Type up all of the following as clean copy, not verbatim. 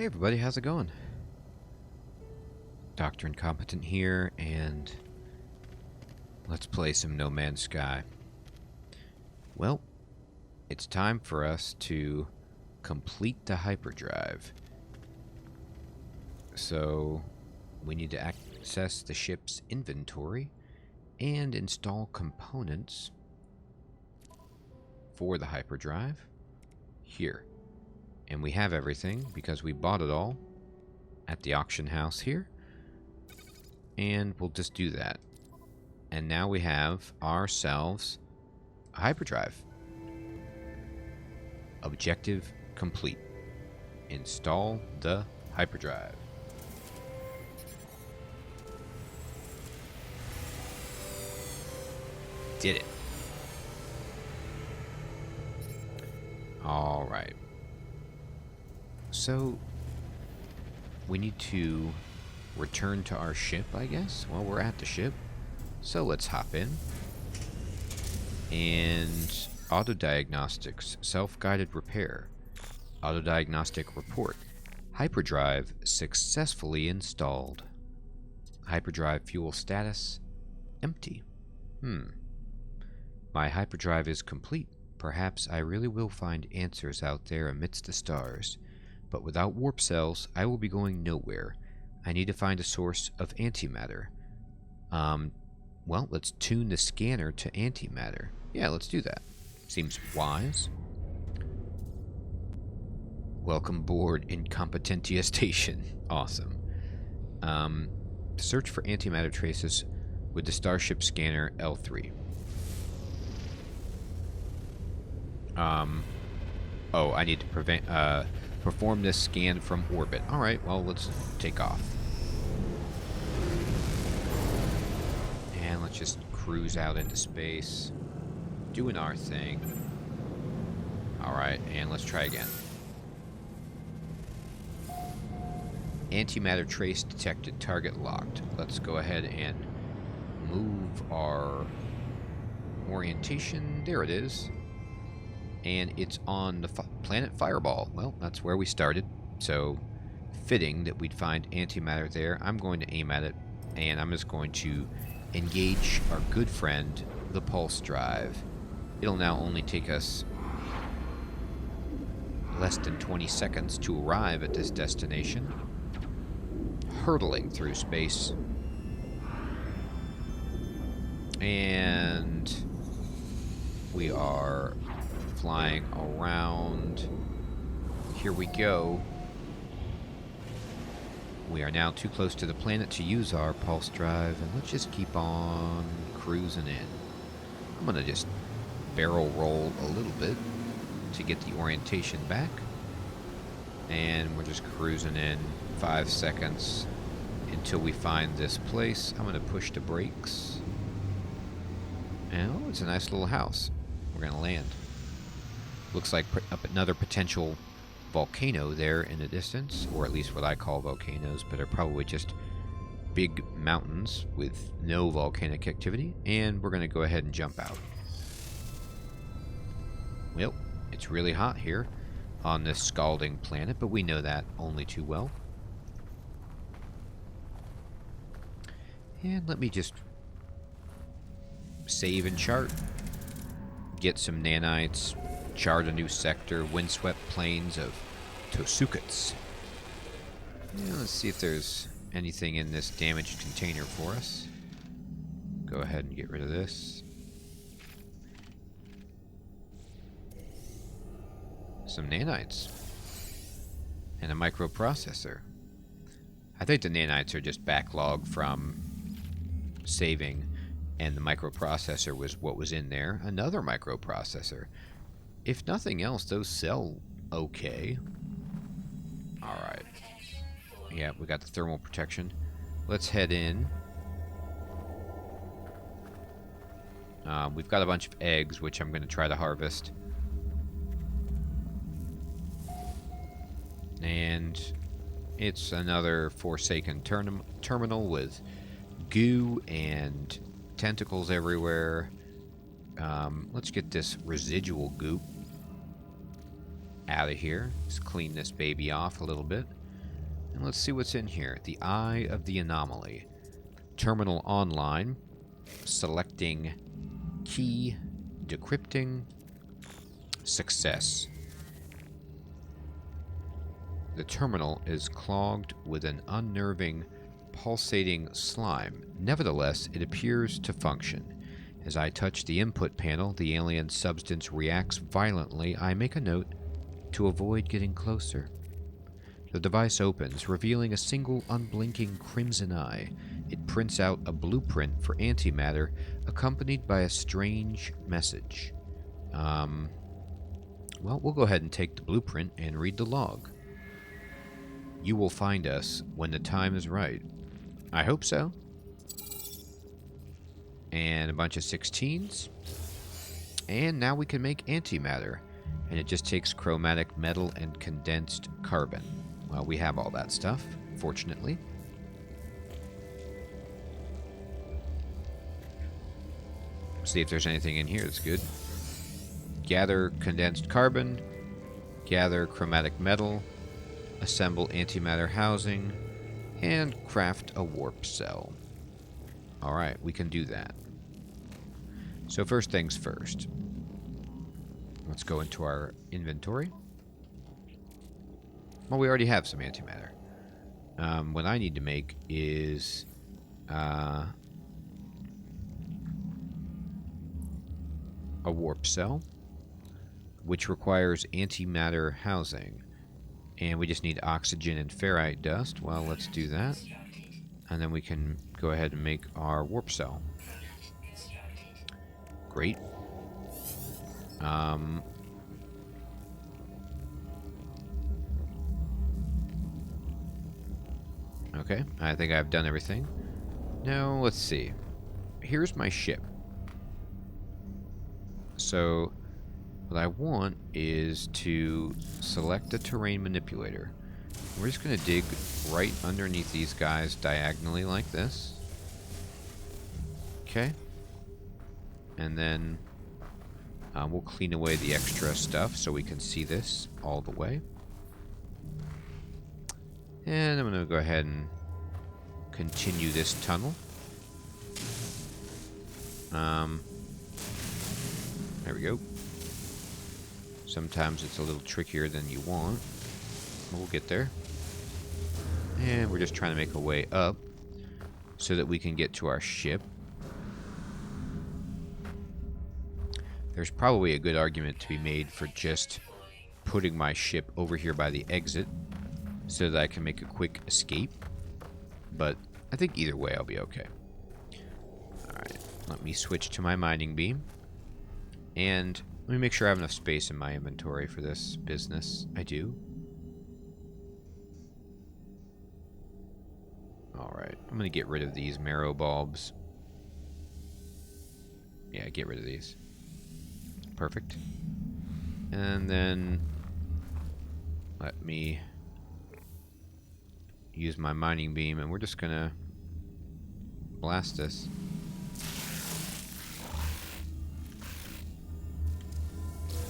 Hey everybody, how's it going? Dr. Incompetent here, and let's play some No Man's Sky. Well, it's time for us to complete the hyperdrive. So, we need to access the ship's inventory and install components for the hyperdrive here. And we have everything because we bought it all at the auction house here. And we'll just do that. And now we have ourselves a hyperdrive. Objective complete. Install the hyperdrive. Did it. All right. So, we need to return to our ship, I guess. Well, we're at the ship. So let's hop in. And auto diagnostics, self-guided repair. Auto diagnostic report. Hyperdrive successfully installed. Hyperdrive fuel status empty. My hyperdrive is complete. Perhaps I really will find answers out there amidst the stars. But without warp cells, I will be going nowhere. I need to find a source of antimatter. Well, let's tune the scanner to antimatter. Yeah, let's do that. Seems wise. Welcome aboard Incompetentia Station. Awesome. Search for antimatter traces with the Starship Scanner L3. Oh, I need to perform this scan from orbit. Alright, well, let's take off. And let's just cruise out into space. Doing our thing. Alright, and let's try again. Antimatter trace detected, target locked. Let's go ahead and move our orientation. There it is. And it's on the planet Fireball. Well, that's where we started. So, fitting that we'd find antimatter there. I'm going to aim at it, and I'm just going to engage our good friend, the pulse drive. It'll now only take us less than 20 seconds to arrive at this destination. Hurtling through space. And we are flying around. Here we go. We are now too close to the planet to use our pulse drive, and let's just keep on cruising in. I'm gonna just barrel roll a little bit to get the orientation back, and we're just cruising in. 5 seconds until we find this place. I'm gonna push the brakes, and oh, it's a nice little house. We're gonna land. Looks like another potential volcano there in the distance, or at least what I call volcanoes, but are probably just big mountains with no volcanic activity, and we're going to go ahead and jump out. Well, it's really hot here on this scalding planet, but we know that only too well. And let me just save and chart. Get some nanites. Chart a new sector, windswept plains of Tosukets. Yeah, let's see if there's anything in this damaged container for us. Go ahead and get rid of this. Some nanites. And a microprocessor. I think the nanites are just backlog from saving, and the microprocessor was what was in there. Another microprocessor. If nothing else, those sell okay. Alright. Yeah, we got the thermal protection. Let's head in. We've got a bunch of eggs, which I'm going to try to harvest. And it's another Forsaken terminal with goo and tentacles everywhere. Let's get this residual goop out of here. Let's clean this baby off a little bit. And let's see what's in here. The Eye of the Anomaly. Terminal online. Selecting key. Decrypting. Success. The terminal is clogged with an unnerving, pulsating slime. Nevertheless, it appears to function. As I touch the input panel, the alien substance reacts violently. I make a note to avoid getting closer. The device opens, revealing a single unblinking crimson eye. It prints out a blueprint for antimatter, accompanied by a strange message. Well, we'll go ahead and take the blueprint and read the log. You will find us when the time is right. I hope so. And a bunch of 16s. And now we can make antimatter. And it just takes chromatic metal and condensed carbon. Well, we have all that stuff, fortunately. See if there's anything in here that's good. Gather condensed carbon. Gather chromatic metal. Assemble antimatter housing. And craft a warp cell. Alright, we can do that. So first things first. Let's go into our inventory. Well, we already have some antimatter. What I need to make is a warp cell, which requires antimatter housing. And we just need oxygen and ferrite dust. Well, let's do that. And then we can go ahead and make our warp cell. Great. Okay, I think I've done everything. Now, let's see. Here's my ship. So, what I want is to select a terrain manipulator. We're just going to dig right underneath these guys diagonally like this. Okay. And then we'll clean away the extra stuff so we can see this all the way. And I'm going to go ahead and continue this tunnel. There we go. Sometimes it's a little trickier than you want. We'll get there. And we're just trying to make a way up so that we can get to our ship. There's probably a good argument to be made for just putting my ship over here by the exit so that I can make a quick escape. But I think either way I'll be okay. Alright, let me switch to my mining beam. And let me make sure I have enough space in my inventory for this business. I do. Alright, I'm going to get rid of these marrow bulbs. Yeah, get rid of these. Perfect. And then let me use my mining beam, and we're just going to blast this.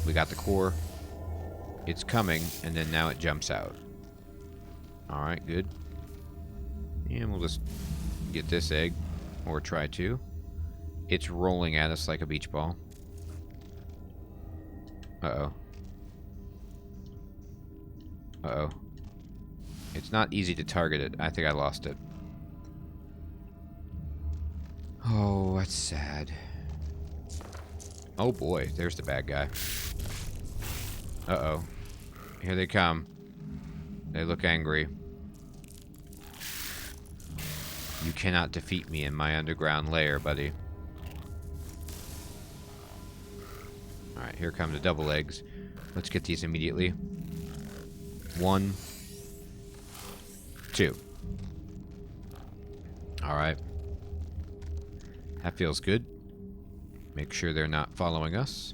We got the core. It's coming, and then now it jumps out. Alright, good. And we'll just get this egg, or try to. It's rolling at us like a beach ball. Uh-oh. Uh-oh. It's not easy to target it. I think I lost it. Oh, that's sad. Oh boy, there's the bad guy. Uh-oh. Here they come. They look angry. You cannot defeat me in my underground lair, buddy. Alright, here come the double eggs. Let's get these immediately. 1, 2. Alright. That feels good. Make sure they're not following us.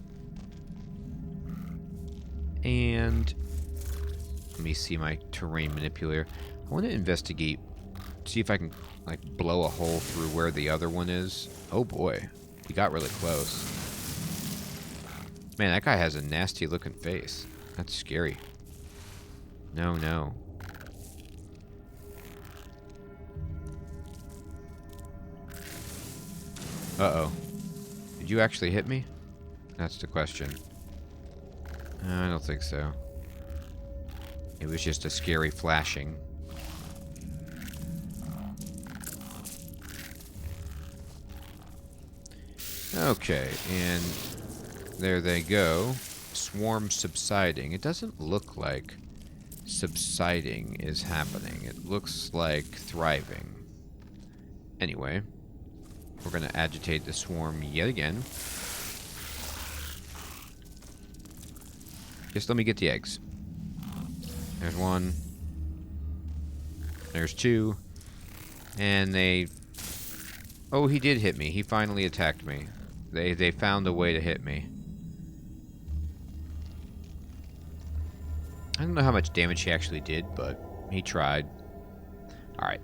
And let me see my terrain manipulator. I want to investigate, see if I can like blow a hole through where the other one is. Oh boy, he got really close. Man, that guy has a nasty looking face. That's scary. No, no. Uh-oh. Did you actually hit me? That's the question. I don't think so. It was just a scary flashing. Okay, and there they go. Swarm subsiding. It doesn't look like subsiding is happening. It looks like thriving. Anyway, we're going to agitate the swarm yet again. Just let me get the eggs. There's one. There's two. And they... Oh, he did hit me. He finally attacked me. They found a way to hit me. I don't know how much damage he actually did, but he tried. Alright.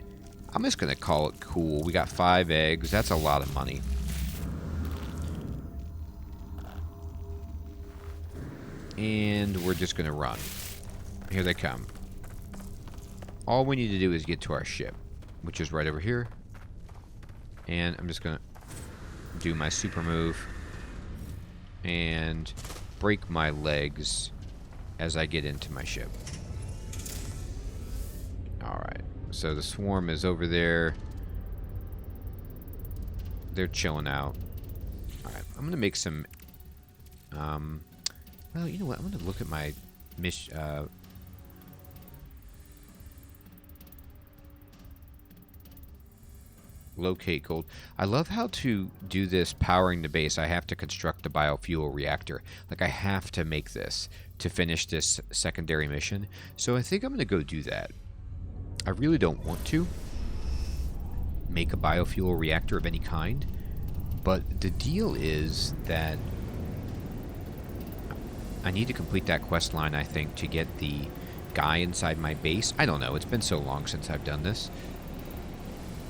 I'm just going to call it cool. We got 5 eggs. That's a lot of money. And we're just going to run. Here they come. All we need to do is get to our ship, which is right over here. And I'm just going to do my super move and break my legs as I get into my ship. Alright, so the swarm is over there. They're chilling out. Alright, I'm going to make some... well, you know what? I'm going to look at my locate gold. I love how to do this powering the base. I have to construct the biofuel reactor. Like, I have to make this to finish this secondary mission. So I think I'm going to go do that. I really don't want to make a biofuel reactor of any kind. But the deal is that I need to complete that quest line, I think, to get the guy inside my base. I don't know. It's been so long since I've done this.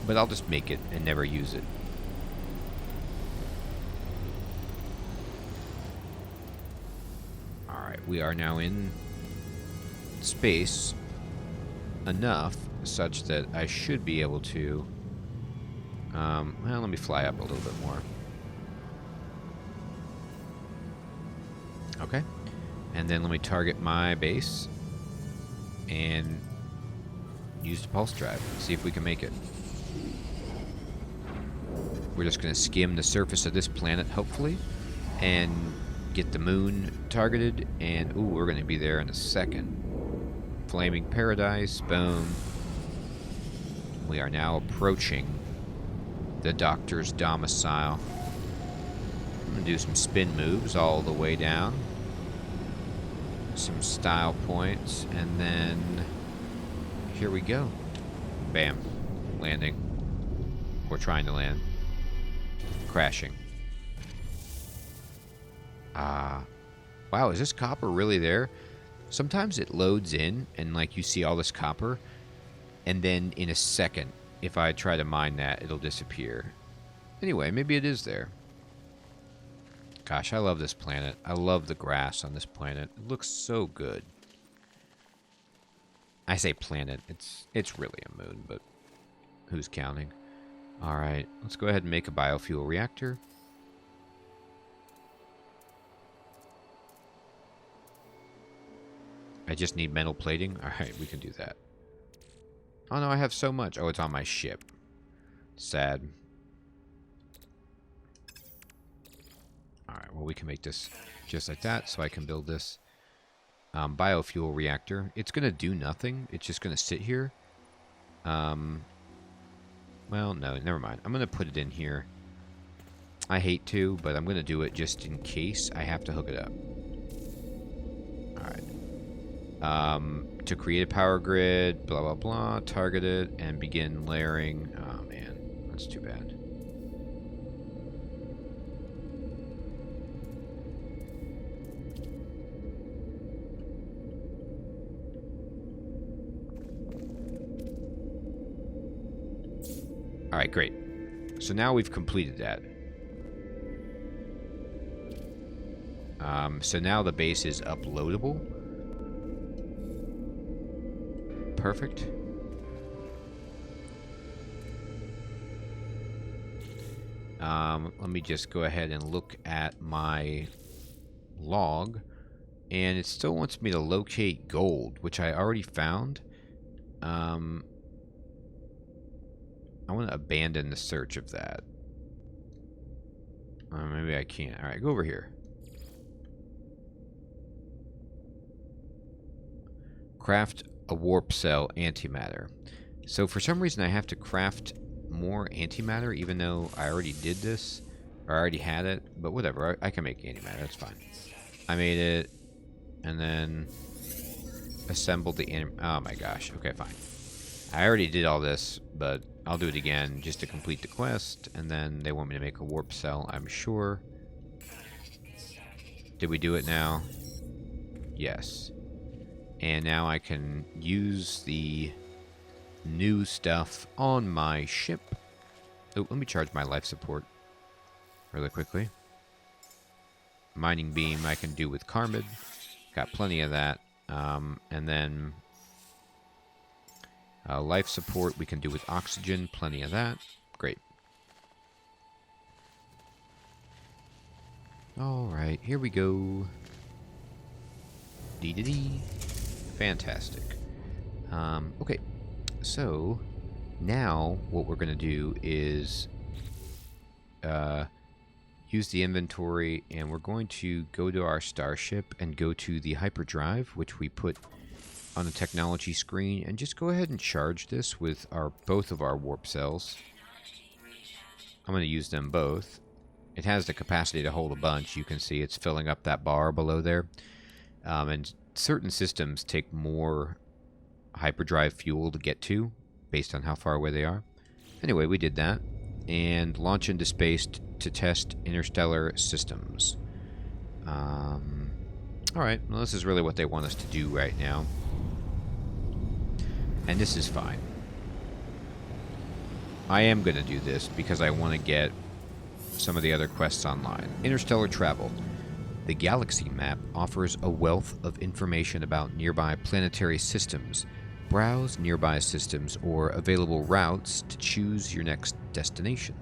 But I'll just make it and never use it. Alright, we are now in space enough such that I should be able to... well, let me fly up a little bit more. Okay. And then let me target my base and use the pulse drive. See if we can make it. We're just going to skim the surface of this planet, hopefully, and get the moon targeted. And, ooh, we're going to be there in a second. Flaming paradise, boom. We are now approaching the Doctor's domicile. I'm going to do some spin moves all the way down. Some style points, and then here we go. Bam. Landing. We're trying to land. Crashing. Wow, is this copper really there? Sometimes it loads in, and like you see all this copper, and then in a second, if I try to mine that, it'll disappear. Anyway, maybe it is there. Gosh, I love this planet. I love the grass on this planet. It looks so good. I say planet. It's really a moon, but who's counting? Alright, let's go ahead and make a biofuel reactor. I just need metal plating. Alright, we can do that. Oh no, I have so much. Oh, it's on my ship. Sad. Alright, well, we can make this just like that, so I can build this biofuel reactor. It's going to do nothing. It's just going to sit here. Well, no, never mind. I'm going to put it in here. I hate to, but I'm going to do it just in case I have to hook it up. Alright. To create a power grid, blah, blah, blah, target it, and begin layering. Oh, man. That's too bad. Alright, great. So now we've completed that. So now the base is uploadable. Perfect. Let me just go ahead and look at my log. And it still wants me to locate gold, which I already found. I want to abandon the search of that. Maybe I can't. Alright, go over here. Craft a warp cell antimatter. So for some reason I have to craft more antimatter, even though I already did this. Or I already had it. But whatever, I can make antimatter, that's fine. I made it, and then assembled the oh my gosh, okay, fine. I already did all this, but I'll do it again just to complete the quest, and then they want me to make a warp cell, I'm sure. Did we do it now? Yes. And now I can use the new stuff on my ship. Oh, let me charge my life support really quickly. Mining beam I can do with carbon. Got plenty of that. And then life support we can do with oxygen. Plenty of that. Great. Alright, here we go. Dee-dee-dee. Fantastic. Okay, so now what we're going to do is use the inventory, and we're going to go to our starship and go to the hyperdrive, which we put on the technology screen, and just go ahead and charge this with both of our warp cells. I'm going to use them both. It has the capacity to hold a bunch. You can see it's filling up that bar below there. And certain systems take more hyperdrive fuel to get to, based on how far away they are. Anyway, we did that. And launch into space to test interstellar systems. Alright, well, this is really what they want us to do right now. And this is fine. I am going to do this because I want to get some of the other quests online. Interstellar Travel. The galaxy map offers a wealth of information about nearby planetary systems. Browse nearby systems or available routes to choose your next destination.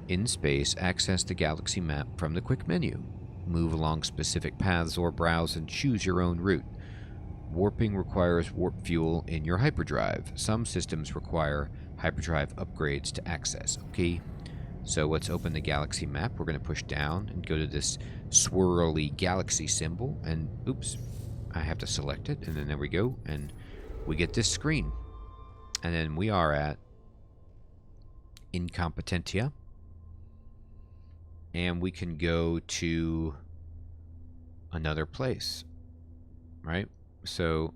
In space, access the galaxy map from the quick menu. Move along specific paths or browse and choose your own route. Warping requires warp fuel in your hyperdrive. Some systems require hyperdrive upgrades to access. Okay, so let's open the galaxy map. We're going to push down and go to this swirly galaxy symbol. And, oops, I have to select it. And then there we go. And we get this screen. And then we are at Incompetentia. And we can go to another place, right? So,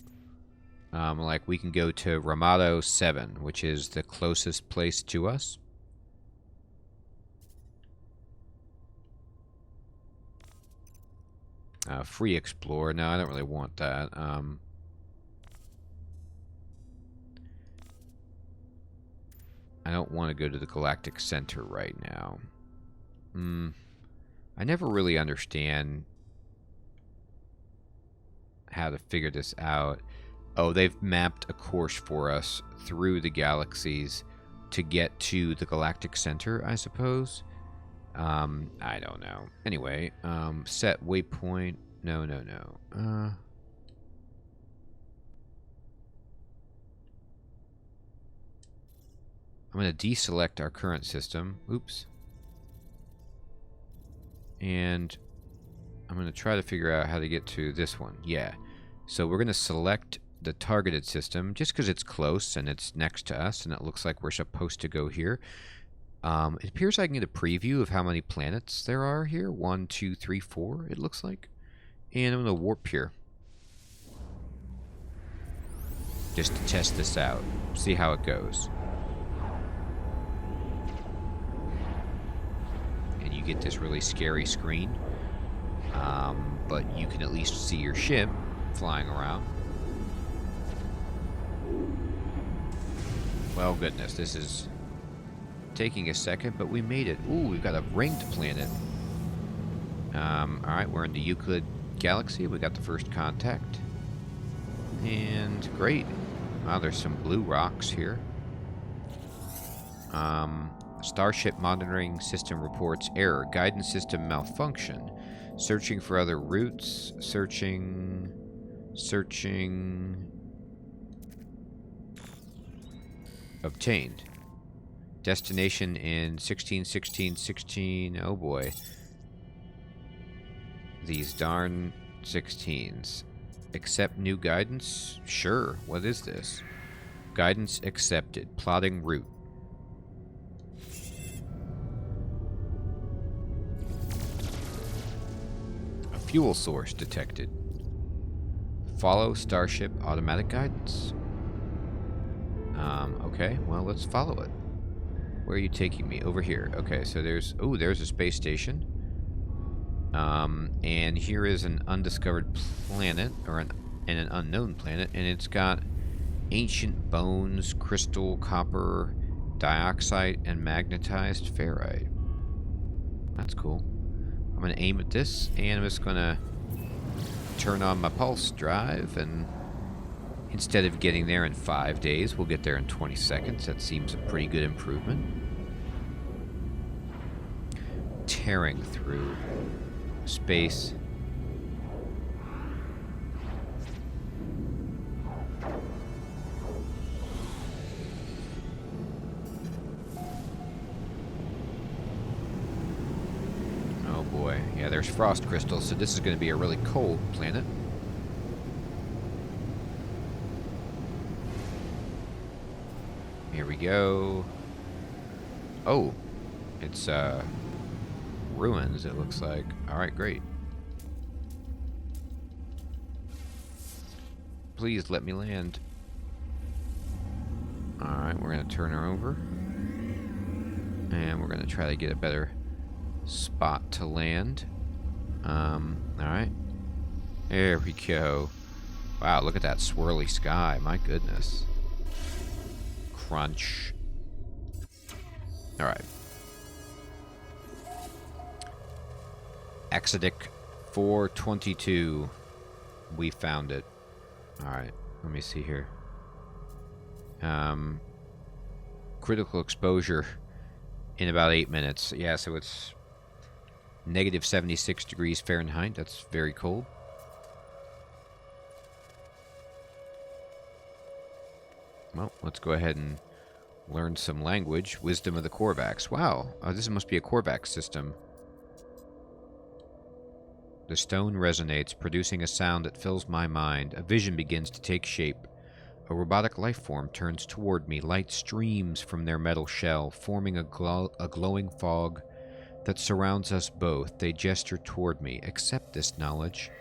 like, we can go to Ramado 7, which is the closest place to us. Free explore. No, I don't really want that. I don't want to go to the Galactic Center right now. I never really understand how to figure this out. Oh, they've mapped a course for us through the galaxies to get to the Galactic Center, I suppose. I don't know. Anyway, set waypoint. No. I'm going to deselect our current system. Oops. And I'm going to try to figure out how to get to this one. Yeah. So we're going to select the targeted system just because it's close and it's next to us and it looks like we're supposed to go here. It appears I can get a preview of how many planets there are here. 1, 2, 3, 4, it looks like. And I'm going to warp here. Just to test this out. See how it goes. And you get this really scary screen. But you can at least see your ship flying around. Well, goodness, this is taking a second, but we made it. Ooh, we've got a ringed planet. Alright, we're in the Euclid Galaxy. We got the first contact. And great. Wow, there's some blue rocks here. Starship monitoring system reports error. Guidance system malfunction. Searching for other routes. Searching. Obtained. Destination in 16. Oh boy. These darn 16s. Accept new guidance? Sure. What is this? Guidance accepted. Plotting route. A fuel source detected. Follow Starship automatic guidance. Okay, well, let's follow it. Where are you taking me? Over here. Okay, so there's a space station. And here is an undiscovered planet, or an unknown planet, and it's got ancient bones, crystal, copper, dioxide, and magnetized ferrite. That's cool. I'm going to aim at this, and I'm just going to turn on my pulse drive, and instead of getting there in 5 days, we'll get there in 20 seconds. That seems a pretty good improvement. Tearing through space. Oh boy. Yeah, there's frost crystals, so this is going to be a really cold planet. Here we go. Oh, it's ruins, it looks like. Alright, great. Please let me land. Alright, we're going to turn her over. And we're going to try to get a better spot to land. Alright. There we go. Wow, look at that swirly sky. My goodness. Crunch. Alright. Exodic 422. We found it. Alright, let me see here. Critical exposure in about 8 minutes. Yeah, so it's negative 76 degrees Fahrenheit. That's very cold. Well, let's go ahead and learn some language. Wisdom of the Korvax. Wow, this must be a Korvax system. The stone resonates, producing a sound that fills my mind. A vision begins to take shape. A robotic life form turns toward me. Light streams from their metal shell, forming a glowing fog that surrounds us both. They gesture toward me. Accept this knowledge.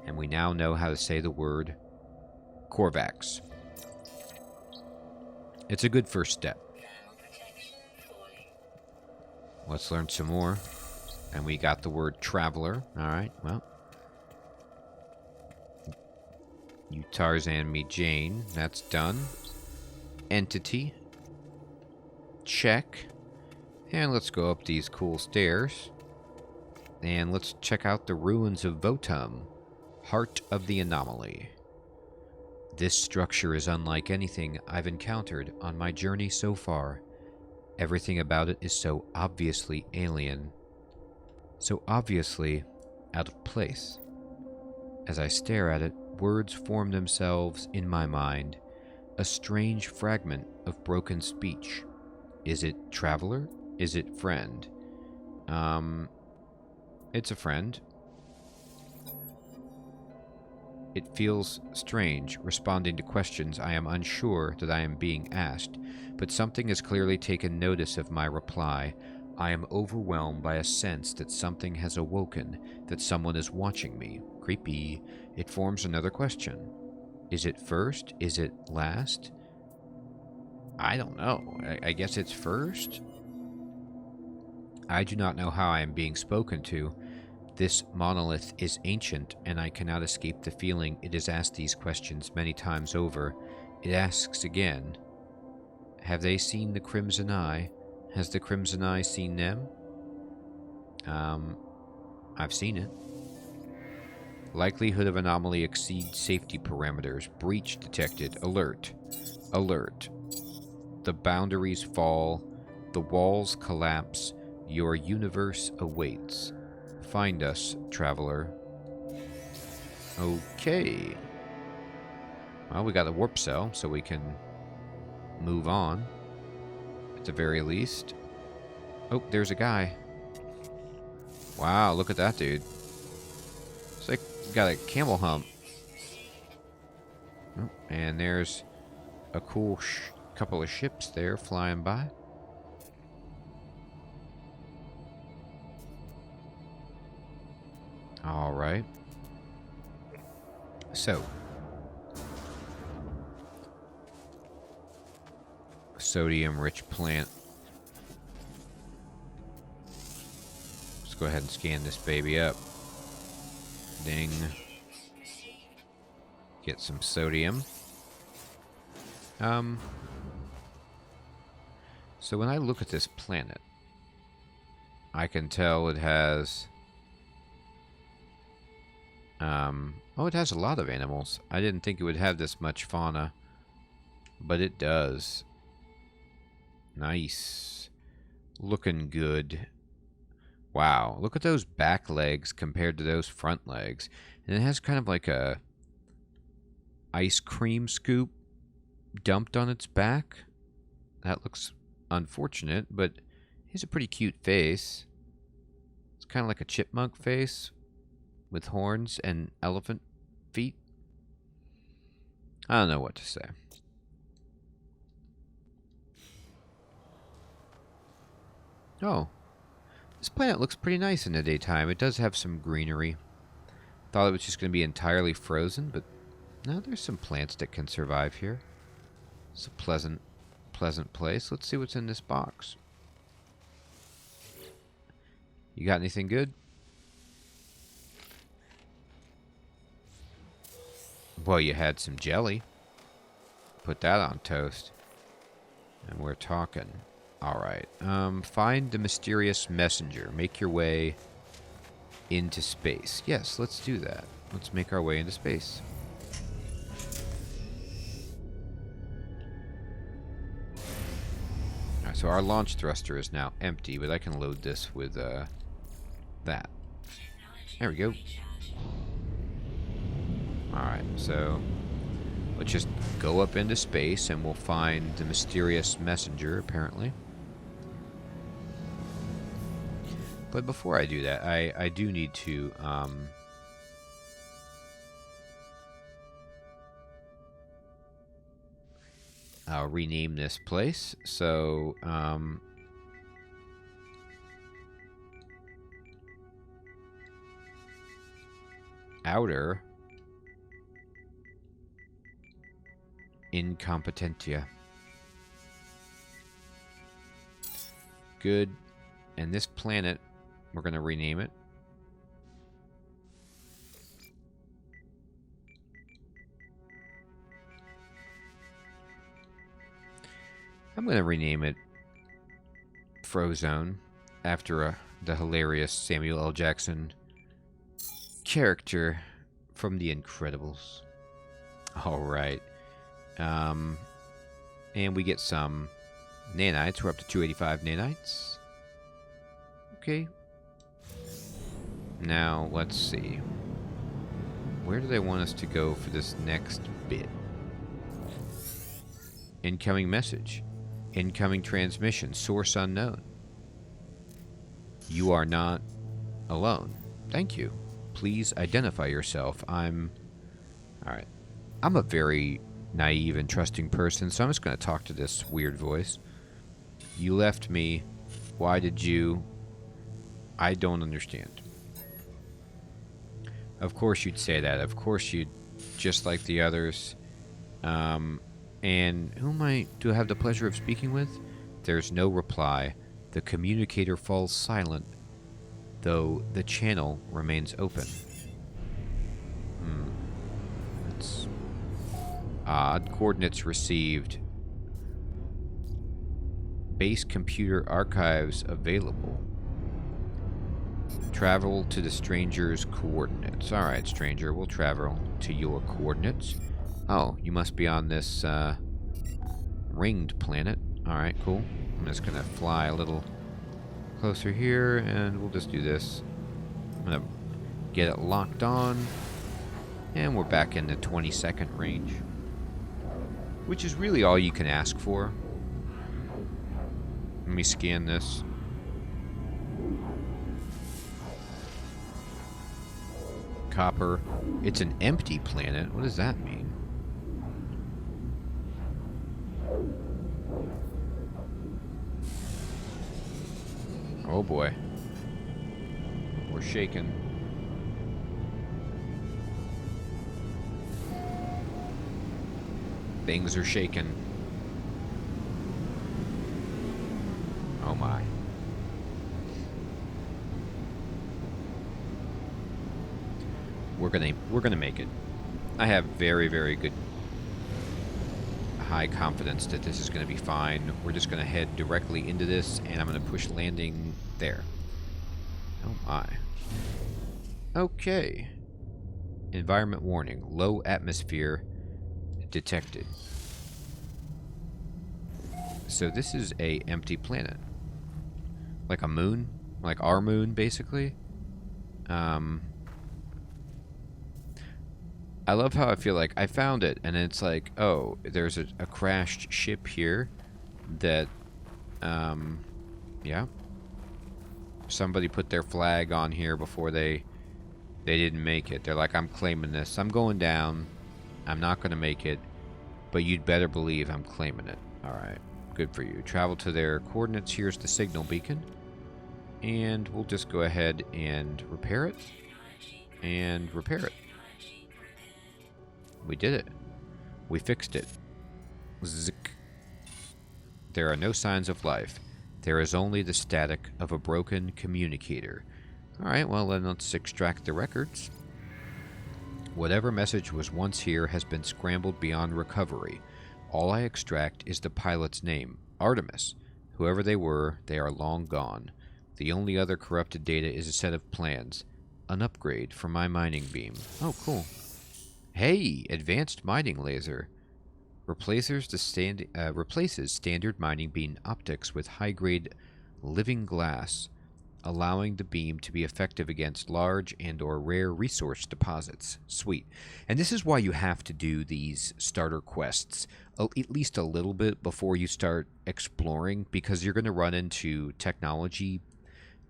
And we now know how to say the word Korvax. It's a good first step. Let's learn some more. And we got the word traveler. Alright, well. You Tarzan me Jane. That's done. Entity. Check. And let's go up these cool stairs. And let's check out the ruins of Votum. Heart of the Anomaly. This structure is unlike anything I've encountered on my journey so far. Everything about it is so obviously alien. So obviously out of place. As I stare at it, words form themselves in my mind. A strange fragment of broken speech. Is it traveler? Is it friend? It's a friend. It feels strange, responding to questions I am unsure that I am being asked, but something has clearly taken notice of my reply. I am overwhelmed by a sense that something has awoken, that someone is watching me. Creepy. It forms another question. Is it first? Is it last? I don't know. I guess it's first? I do not know how I am being spoken to. This monolith is ancient, and I cannot escape the feeling it has asked these questions many times over. It asks again, have they seen the Crimson Eye? Has the Crimson Eye seen them? I've seen it. Likelihood of anomaly exceeds safety parameters. Breach detected. Alert. Alert. The boundaries fall. The walls collapse. Your universe awaits. Find us, traveler. Okay. Well, we got a warp cell, so we can move on. At the very least. Oh, there's a guy. Wow, look at that dude. It's like got a camel hump. Oh, and there's a cool couple of ships there flying by. All right. So, sodium-rich plant. Let's go ahead and scan this baby up. Ding. Get some sodium. So when I look at this planet, I can tell it has... oh, it has a lot of animals. I didn't think it would have this much fauna, but it does. Nice. Looking good. Wow, look at those back legs compared to those front legs. And it has kind of like a ice cream scoop dumped on its back. That looks unfortunate, but it has a pretty cute face. It's kind of like a chipmunk face with horns and elephant feet. I don't know what to say. Oh, this planet looks pretty nice in the daytime. It does have some greenery. Thought it was just going to be entirely frozen, but no, there's some plants that can survive here. It's a pleasant place. Let's see what's in this box. You got anything good? Well, you had some jelly. Put that on toast. And we're talking. Alright. Find the mysterious messenger. Make your way into space. Yes, let's do that. Let's make our way into space. Alright, so our launch thruster is now empty, but I can load this with that. There we go. Alright, so let's just go up into space and we'll find the mysterious messenger, apparently. But before I do that, I do need to rename this place. So outer incompetentia. Good. And this planet, we're going to rename it. I'm going to rename it Frozone after the hilarious Samuel L. Jackson character from The Incredibles. All right. And we get some nanites. We're up to 285 nanites. Okay. Now, let's see. Where do they want us to go for this next bit? Incoming message. Incoming transmission. Source unknown. You are not alone. Thank you. Please identify yourself. Alright. I'm a very naive and trusting person, so I'm just going to talk to this weird voice. You left me. Why did you? I don't understand. Of course you'd say that. Of course you'd, just like the others. And who do I have the pleasure of speaking with? There's no reply. The communicator falls silent, though the channel remains open. That's odd. Coordinates received. Base computer archives available. Travel to the stranger's coordinates. Alright, stranger, we'll travel to your coordinates. Oh, you must be on this ringed planet. Alright, cool. I'm just going to fly a little closer here, and we'll just do this. I'm going to get it locked on, and we're back in the 20-second range, which is really all you can ask for. Let me scan this. Copper. It's an empty planet. What does that mean? Oh boy. We're shaking. Things are shaking. Oh my. We're gonna make it. I have very, very good high confidence that this is gonna be fine. We're just gonna head directly into this, and I'm gonna push landing there. Oh my. Okay. Environment warning. Low atmosphere detected. So this is a empty planet. Like a moon? Like our moon, basically. I love how I feel like I found it, and it's like, oh, there's a crashed ship here that, yeah. Somebody put their flag on here before they didn't make it. They're like, I'm claiming this. I'm going down. I'm not going to make it, but you'd better believe I'm claiming it. All right, good for you. Travel to their coordinates. Here's the signal beacon, and we'll just go ahead and repair it, and repair it. We did it. We fixed it. Zik. There are no signs of life. There is only the static of a broken communicator. Alright, well then let's extract the records. Whatever message was once here has been scrambled beyond recovery. All I extract is the pilot's name, Artemis. Whoever they were, they are long gone. The only other corrupted data is a set of plans. An upgrade for my mining beam. Oh, cool. Hey, advanced mining laser. Replaces standard mining beam optics with high-grade living glass, allowing the beam to be effective against large and or rare resource deposits. Sweet. And this is why you have to do these starter quests at least a little bit before you start exploring, because you're going to run into technology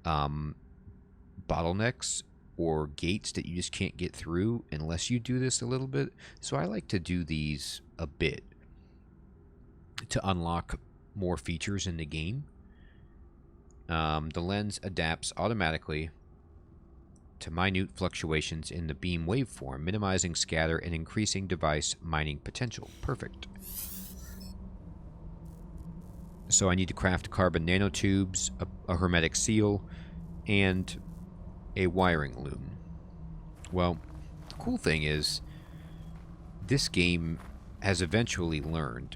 bottlenecks or gates that you just can't get through unless you do this a little bit. So I like to do these a bit to unlock more features in the game. The lens adapts automatically to minute fluctuations in the beam waveform, minimizing scatter and increasing device mining potential. Perfect. So I need to craft carbon nanotubes, a hermetic seal, and a wiring loom. Well, the cool thing is, this game has eventually learned,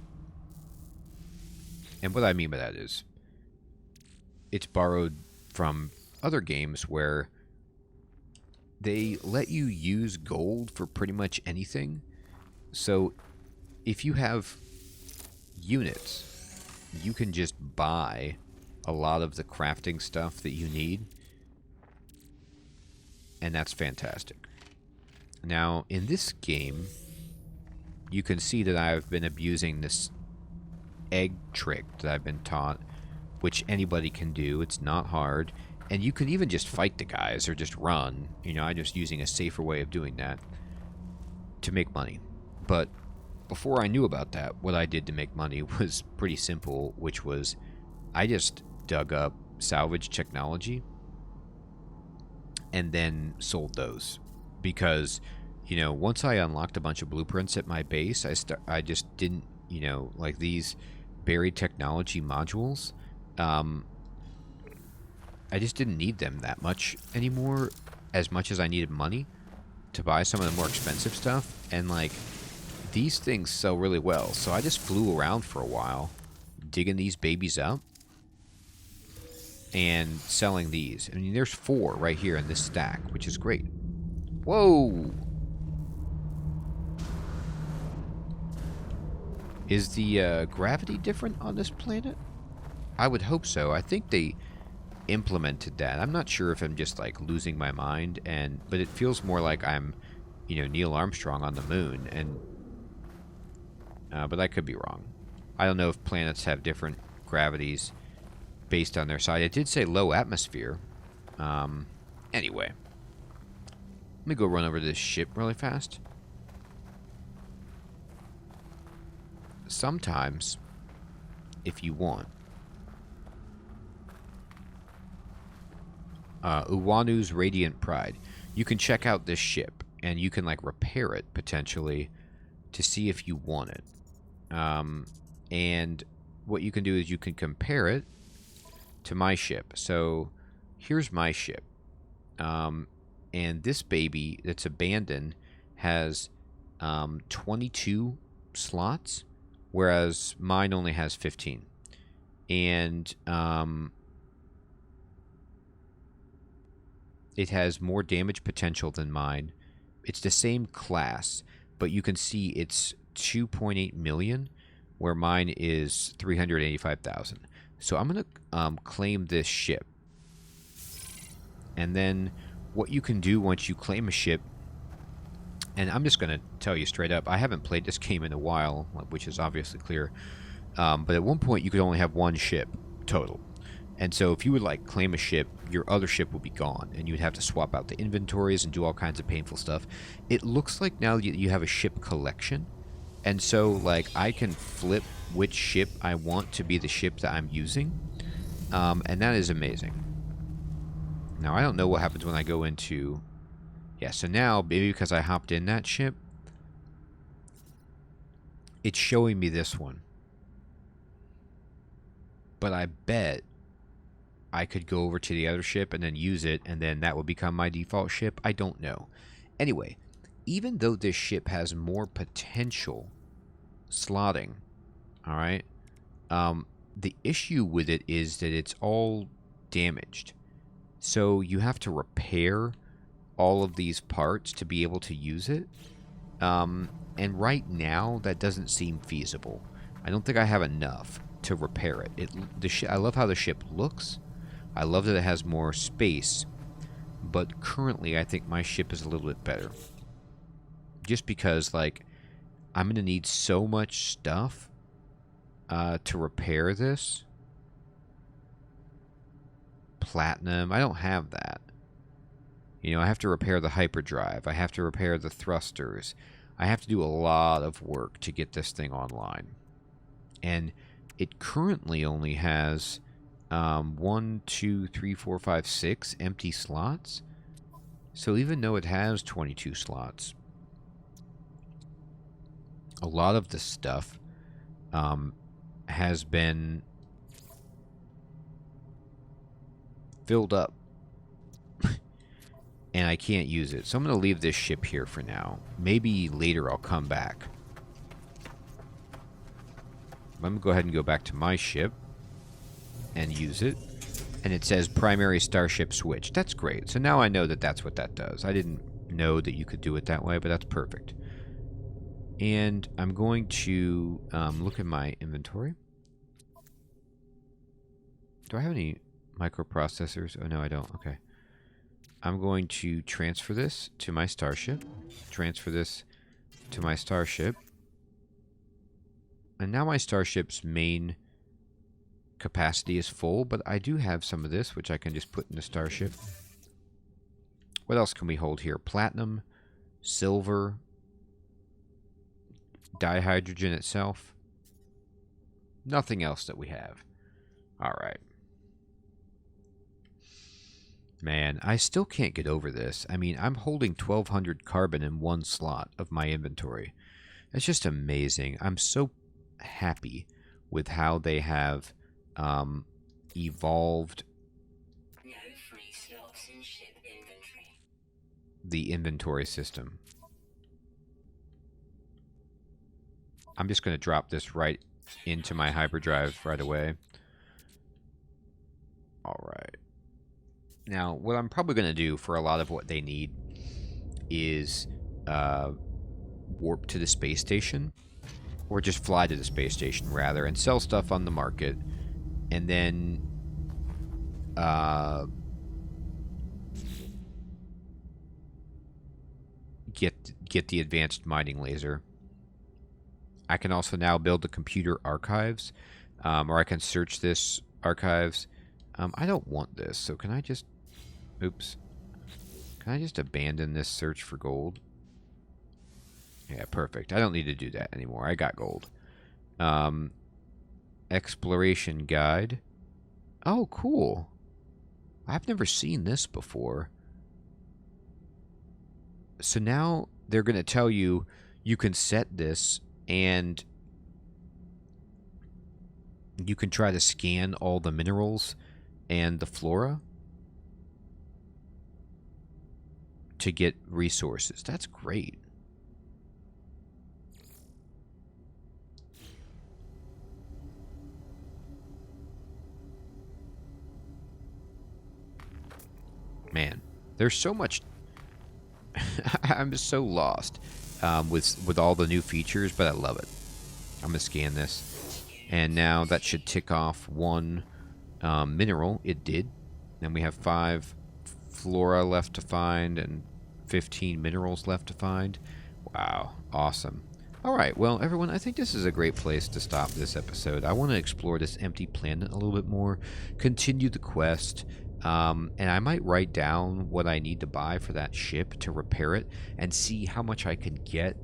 and what I mean by that is, it's borrowed from other games where they let you use gold for pretty much anything. So if you have units, you can just buy a lot of the crafting stuff that you need, and that's fantastic. Now, in this game, you can see that I've been abusing this egg trick that I've been taught, which anybody can do. It's not hard. And you can even just fight the guys or just run. You know, I'm just using a safer way of doing that to make money. But before I knew about that, what I did to make money was pretty simple, which was I just dug up salvage technology and then sold those. Because, you know, once I unlocked a bunch of blueprints at my base, I just didn't, you know, like these buried technology modules, I just didn't need them that much anymore, as much as I needed money to buy some of the more expensive stuff. And like, these things sell really well, so I just flew around for a while digging these babies up and selling these. I mean, there's 4 right here in this stack, which is great. Whoa! Is the gravity different on this planet? I would hope so. I think they implemented that. I'm not sure if I'm just like losing my mind, but it feels more like I'm, Neil Armstrong on the moon, and but I could be wrong. I don't know if planets have different gravities based on their side. It did say low atmosphere. Anyway, let me go run over to this ship really fast. Sometimes, if you want, Uwanu's Radiant Pride, you can check out this ship, and you can, like, repair it, potentially, to see if you want it. And what you can do is you can compare it to my ship. So, here's my ship. And this baby that's abandoned has 22 slots, whereas mine only has 15. And it has more damage potential than mine. It's the same class, but you can see it's 2.8 million, where mine is 385,000. So I'm going to claim this ship. And then what you can do once you claim a ship, and I'm just going to tell you straight up, I haven't played this game in a while, which is obviously clear. But at one point, you could only have one ship total. And so if you would, like, claim a ship, your other ship would be gone, and you would have to swap out the inventories and do all kinds of painful stuff. It looks like now you have a ship collection, and so, like, I can flip which ship I want to be the ship that I'm using, and that is amazing. Now, I don't know what happens when I go into... Yeah, so now, maybe because I hopped in that ship, it's showing me this one. But I bet I could go over to the other ship and then use it, and then that would become my default ship. I don't know. Anyway, even though this ship has more potential slotting, all right, the issue with it is that it's all damaged. So you have to repair all of these parts to be able to use it. And right now, that doesn't seem feasible. I don't think I have enough to repair it. I love how the ship looks. I love that it has more space. But currently, I think my ship is a little bit better. Just because, like, I'm going to need so much stuff to repair this. Platinum. I don't have that. I have to repair the hyperdrive. I have to repair the thrusters. I have to do a lot of work to get this thing online. And it currently only has 1, 2, 3, 4, 5, 6 empty slots. So even though it has 22 slots, a lot of the stuff has been filled up. And I can't use it. So I'm going to leave this ship here for now. Maybe later I'll come back. Let me go ahead and go back to my ship and use it. And it says primary starship switch. That's great. So now I know that that's what that does. I didn't know that you could do it that way, but that's perfect. And I'm going to look at my inventory. Do I have any microprocessors? Oh, no, I don't. Okay. I'm going to transfer this to my starship. Transfer this to my starship. And now my starship's main capacity is full, but I do have some of this, which I can just put in the starship. What else can we hold here? Platinum, silver, dihydrogen itself. Nothing else that we have. All right. Man, I still can't get over this. I mean, I'm holding 1,200 carbon in one slot of my inventory. It's just amazing. I'm so happy with how they have evolved the inventory system. I'm just going to drop this right into my hyperdrive right away. All right. Now, what I'm probably going to do for a lot of what they need is warp to the space station or just fly to the space station rather, and sell stuff on the market, and then get the advanced mining laser. I can also now build the computer archives, or I can search this archives. I don't want this, so can I just... Oops. Can I just abandon this search for gold? Yeah, perfect. I don't need to do that anymore. I got gold. Exploration guide. Oh, cool. I've never seen this before. So now they're going to tell you you can set this and you can try to scan all the minerals and the flora to get resources. That's great. Man, there's so much. I'm just so lost with all the new features, but I love it. I'm gonna scan this, and now that should tick off one mineral. It did. Then we have 5 flora left to find and 15 minerals left to find. Wow, awesome. All right, well, everyone, I think this is a great place to stop this episode. I want to explore this empty planet a little bit more, continue the quest. And I might write down what I need to buy for that ship to repair it and see how much I can get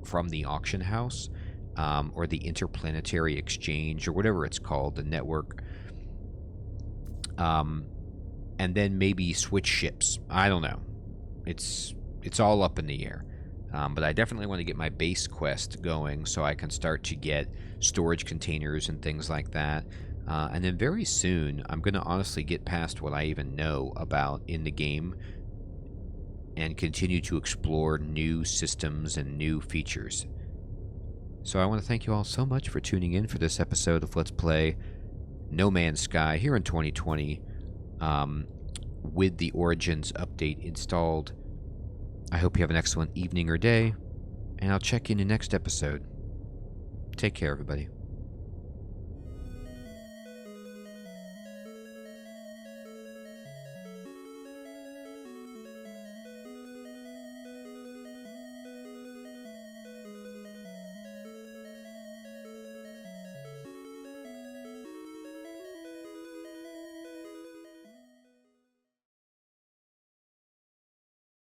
from the auction house or the interplanetary exchange or whatever it's called, the network. And then maybe switch ships. I don't know. It's all up in the air. But I definitely want to get my base quest going so I can start to get storage containers and things like that. And then very soon, I'm going to honestly get past what I even know about in the game and continue to explore new systems and new features. So I want to thank you all so much for tuning in for this episode of Let's Play No Man's Sky here in 2020 with the Origins update installed. I hope you have an excellent evening or day, and I'll check in the next episode. Take care, everybody.